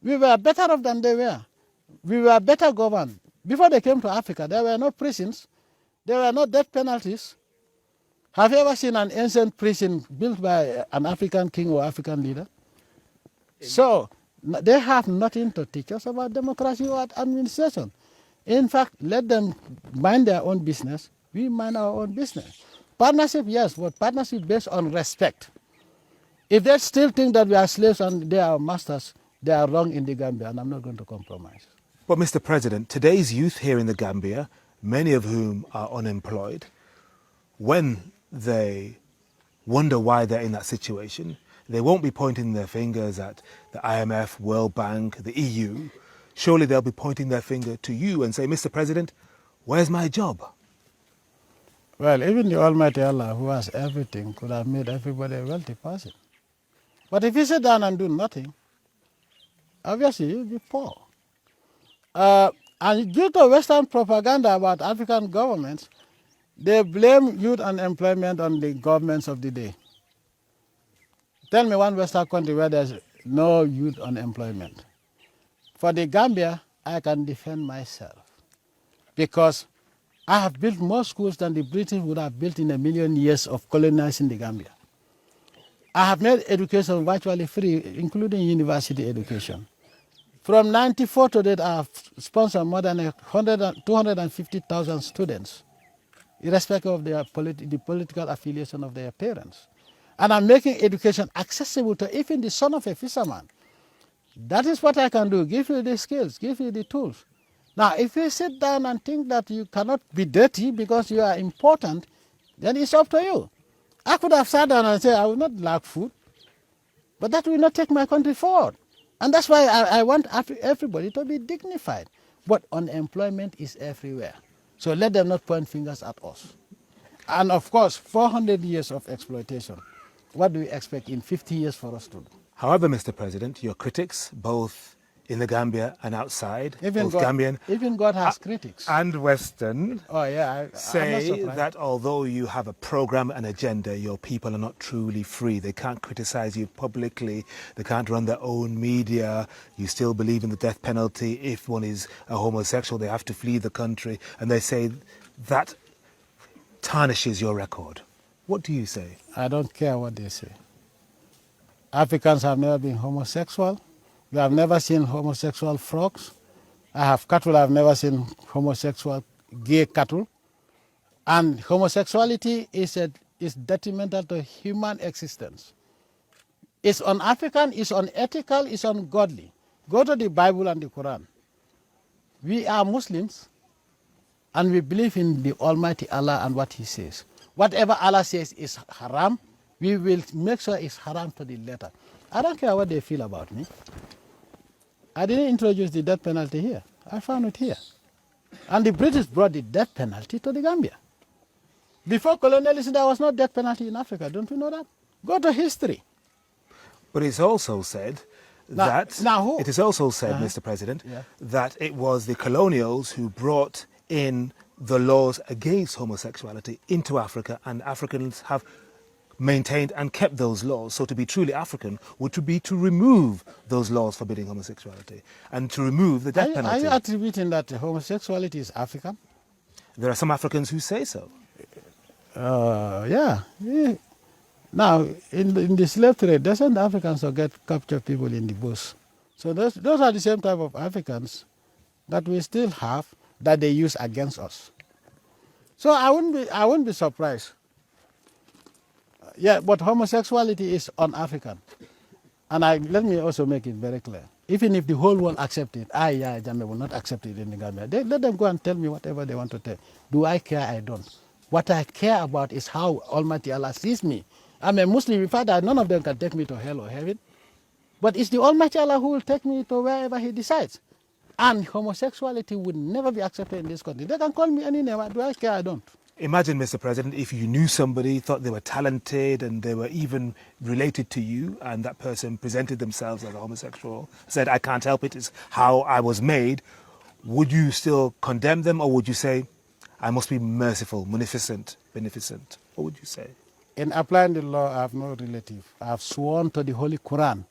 We were better off than they were. We were better governed. Before they came to Africa, there were no prisons. There were no death penalties. Have you ever seen an ancient prison built by an African king or African leader? So they have nothing to teach us about democracy or administration. In fact, let them mind their own business. We mind our own business. Partnership, yes, but partnership based on respect. If they still think that we are slaves and they are masters, they are wrong in the Gambia, and I'm not going to compromise. But Mr. President, today's youth here in the Gambia, many of whom are unemployed, when they wonder why they're in that situation, they won't be pointing their fingers at the IMF, World Bank, the EU. Surely they'll be pointing their finger to you and say, Mr. President, where's my job? Well, even the Almighty Allah, who has everything, could have made everybody a wealthy person. But if you sit down and do nothing, obviously you'll be poor. And due to Western propaganda about African governments, they blame youth unemployment on the governments of the day. Tell me one Western country where there's no youth unemployment. For the Gambia, I can defend myself because I have built more schools than the British would have built in a million years of colonizing the Gambia. I have made education virtually free, including university education. From 1994 to date, I have sponsored more than 250,000 students, irrespective of their the political affiliation of their parents. And I'm making education accessible to even the son of a fisherman. That is what I can do, give you the skills, give you the tools. Now, if you sit down and think that you cannot be dirty because you are important, then it's up to you. I could have sat down and said, I will not lack food, but that will not take my country forward. And that's why I want everybody to be dignified. But unemployment is everywhere. So let them not point fingers at us. And of course, 400 years of exploitation. What do we expect in 50 years for us to do? However, Mr. President, your critics, both in the Gambia and outside, Even both Gambian even God has critics. and Western, say that although you have a program and agenda, your people are not truly free. They can't criticize you publicly. They can't run their own media. You still believe in the death penalty. If one is a homosexual, they have to flee the country. And they say that tarnishes your record. What do you say? I don't care what they say. Africans have never been homosexual. We have never seen homosexual frogs. I have cattle, I have never seen homosexual gay cattle. And homosexuality is detrimental to human existence. It's un-African, it's unethical, it's ungodly. Go to the Bible and the Quran. We are Muslims and we believe in the Almighty Allah and what He says. Whatever Allah says is haram, we will make sure it's haram to the letter. I don't care what they feel about me. I didn't introduce the death penalty here. I found it here. And the British brought the death penalty to the Gambia. Before colonialism, there was no death penalty in Africa. Don't you know that? Go to history. But it's also said Mr. President, that it was the colonials who brought in the laws against homosexuality into Africa, and Africans have maintained and kept those laws. So to be truly African would be to remove those laws forbidding homosexuality and to remove the death penalty. Are you attributing that homosexuality is African? There are some Africans who say so. Yeah. Now, in the slave trade, doesn't Africans capture people in the bush? So those are the same type of Africans that we still have that they use against us. So I wouldn't be surprised. Yeah, but homosexuality is un-African. And let me also make it very clear. Even if the whole world accepts it, Gambia will not accept it in the Gambia. Let them go and tell me whatever they want to tell. Do I care? I don't. What I care about is how Almighty Allah sees me. I'm a Muslim. In fact, none of them can take me to hell or heaven. But it's the Almighty Allah who will take me to wherever He decides. And homosexuality would never be accepted in this country. They can call me any name. Do I care? I don't. Imagine, Mr. President, if you knew somebody, thought they were talented and they were even related to you, and that person presented themselves as a homosexual, said, I can't help it, it's how I was made. Would you still condemn them, or would you say, I must be merciful, beneficent? What would you say? In applying the law, I have no relative. I have sworn to the Holy Quran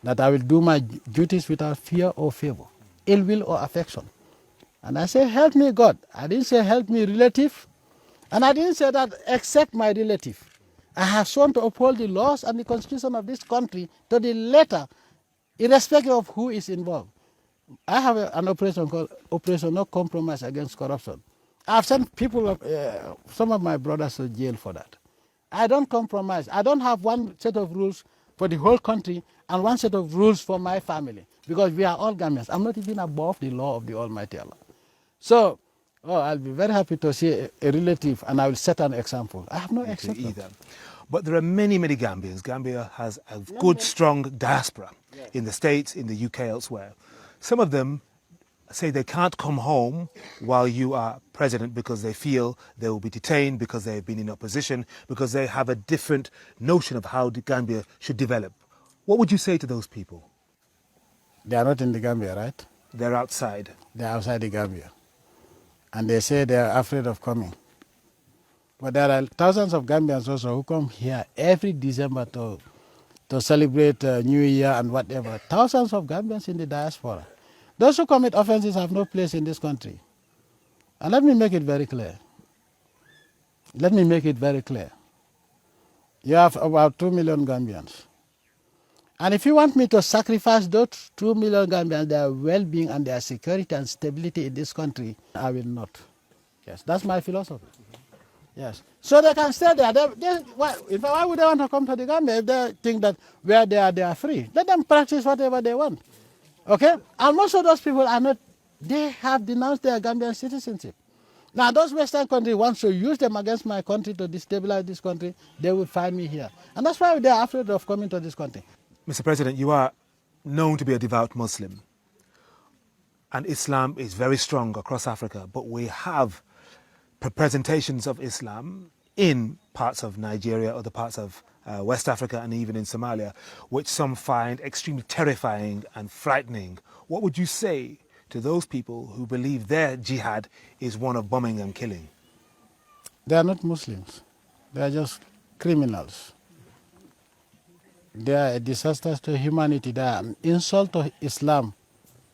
that I will do my duties without fear or favor, ill will or affection. And I say, help me, God. I didn't say, help me, relative. And I didn't say that, except my relative. I have sworn to uphold the laws and the constitution of this country to the letter, irrespective of who is involved. I have an operation called Operation No Compromise Against Corruption. I've sent people, some of my brothers to jail for that. I don't compromise. I don't have one set of rules for the whole country and one set of rules for my family, because we are all Gambians. I'm not even above the law of the Almighty Allah. So, I'll be very happy to see a relative, and I will set an example. I have no example either. But there are many, many Gambians. Gambia has a good, strong diaspora in the States, in the UK, elsewhere. Some of them say they can't come home while you are president because they feel they will be detained because they've been in opposition, because they have a different notion of how the Gambia should develop. What would you say to those people? They are not in the Gambia, right? They're outside. They're outside the Gambia. And they say they are afraid of coming. But there are thousands of Gambians also who come here every December to celebrate New Year and whatever. Thousands of Gambians in the diaspora. Those who commit offenses have no place in this country. And let me make it very clear. Let me make it very clear. You have about 2 million Gambians. And if you want me to sacrifice those 2 million Gambians, their well-being and their security and stability in this country, I will not. Yes, that's my philosophy. Yes. So they can stay there. Why would they want to come to the Gambia if they think that where they are free? Let them practice whatever they want. Okay? And most of those people are not, they have denounced their Gambian citizenship. Now, those Western countries want to use them against my country to destabilize this country, they will find me here. And that's why they are afraid of coming to this country. Mr. President, you are known to be a devout Muslim. And Islam is very strong across Africa, but we have presentations of Islam in parts of Nigeria, other parts of West Africa, and even in Somalia, which some find extremely terrifying and frightening. What would you say to those people who believe their jihad is one of bombing and killing? They are not Muslims. They are just criminals. They are a disaster to humanity. They are an insult to Islam,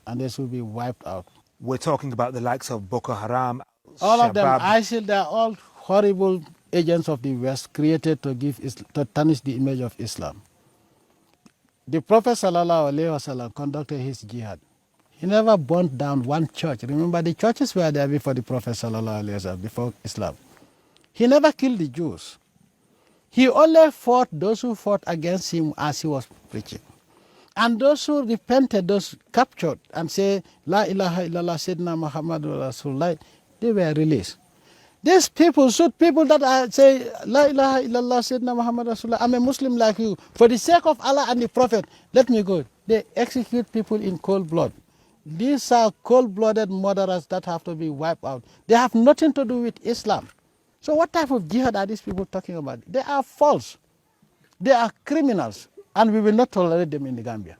and they should be wiped out. We're talking about the likes of Boko Haram, all Shabab. of them, ISIL, they are all horrible agents of the West created to tarnish the image of Islam. The Prophet ﷺ conducted his jihad. He never burnt down one church. Remember, the churches were there before the Prophet ﷺ, before Islam. He never killed the Jews. He only fought those who fought against him as he was preaching. And those who repented, those captured and say, La ilaha illallah Sayyidina Muhammadur Rasulullah, they were released. These people that say, La ilaha illallah Sayyidina Muhammad Rasulullah, I'm a Muslim like you. For the sake of Allah and the Prophet, let me go. They execute people in cold blood. These are cold-blooded murderers that have to be wiped out. They have nothing to do with Islam. So what type of jihad are these people talking about? They are false. They are criminals. And we will not tolerate them in the Gambia.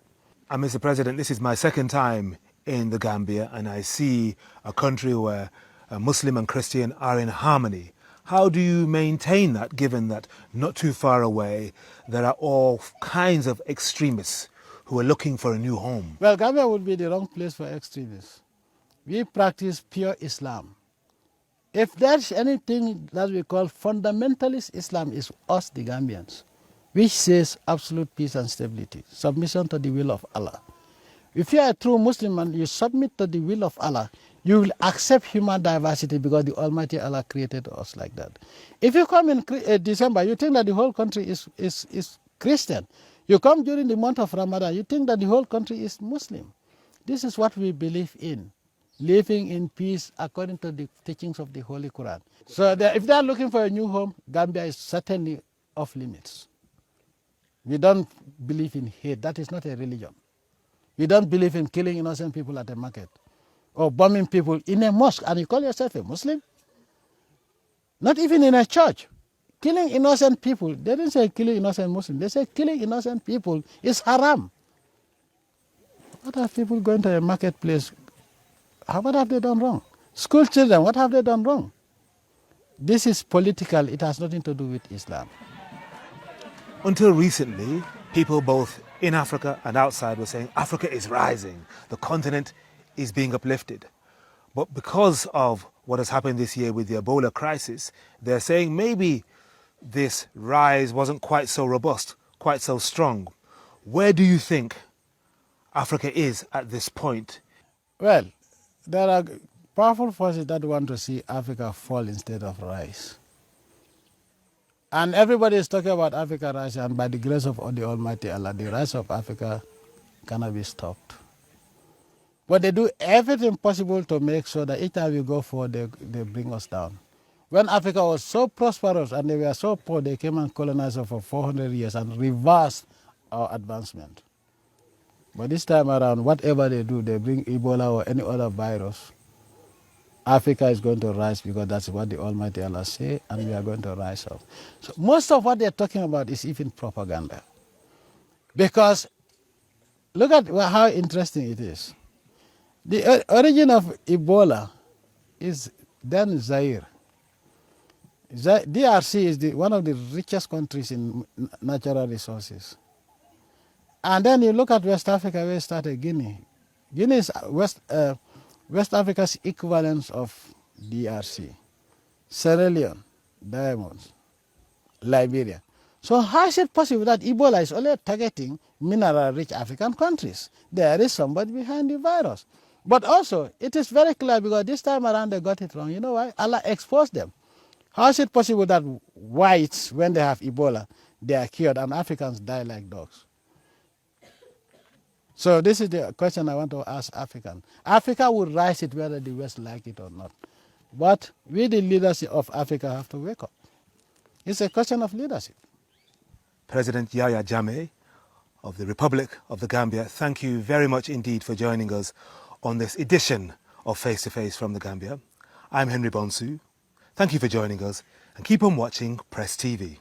And Mr. President, this is my second time in the Gambia, and I see a country where Muslim and Christian are in harmony. How do you maintain that, given that not too far away there are all kinds of extremists who are looking for a new home? Well, Gambia would be the wrong place for extremists. We practice pure Islam. If there's anything that we call fundamentalist Islam, is us, the Gambians, which says absolute peace and stability, submission to the will of Allah. If you are a true Muslim and you submit to the will of Allah, you will accept human diversity because the Almighty Allah created us like that. If you come in December, you think that the whole country is Christian. You come during the month of Ramadan, you think that the whole country is Muslim. This is what we believe in, living in peace according to the teachings of the Holy Quran. So if they are looking for a new home, Gambia is certainly off limits. We don't believe in hate. That is not a religion. We don't believe in killing innocent people at a market or bombing people in a mosque, and you call yourself a Muslim? Not even in a church. Killing innocent people, they didn't say killing innocent Muslims. They say killing innocent people is haram. What have people going to a marketplace? What have they done wrong? School children, what have they done wrong? This is political. It has nothing to do with Islam. Until recently, people both in Africa and outside were saying Africa is rising, the continent is being uplifted. But because of what has happened this year with the Ebola crisis, they're saying maybe this rise wasn't quite so robust, quite so strong. Where do you think Africa is at this point? Well, there are powerful forces that want to see Africa fall instead of rise. And everybody is talking about Africa rising, and by the grace of the Almighty Allah, the rise of Africa cannot be stopped. But they do everything possible to make sure that each time we go forward, they bring us down. When Africa was so prosperous and they were so poor, they came and colonized us for 400 years and reversed our advancement. But this time around, whatever they do, they bring Ebola or any other virus, Africa is going to rise because that's what the Almighty Allah say, and we are going to rise up. So most of what they're talking about is even propaganda. Because look at how interesting it is. The origin of Ebola is then Zaire. DRC is one of the richest countries in natural resources. And then you look at West Africa, where it started Guinea. Guinea is West Africa's equivalent of DRC. Sierra Leone, diamonds, Liberia. So how is it possible that Ebola is only targeting mineral-rich African countries? There is somebody behind the virus. But also, it is very clear because this time around they got it wrong. You know why? Allah exposed them. How is it possible that whites, when they have Ebola, they are cured and Africans die like dogs? So this is the question I want to ask Africans. Africa will rise it whether the West like it or not. But we, the leaders of Africa, have to wake up. It's a question of leadership. President Yahya Jammeh of the Republic of the Gambia, thank you very much indeed for joining us on this edition of Face to Face from the Gambia. I'm Henry Bonsu. Thank you for joining us and keep on watching Press TV.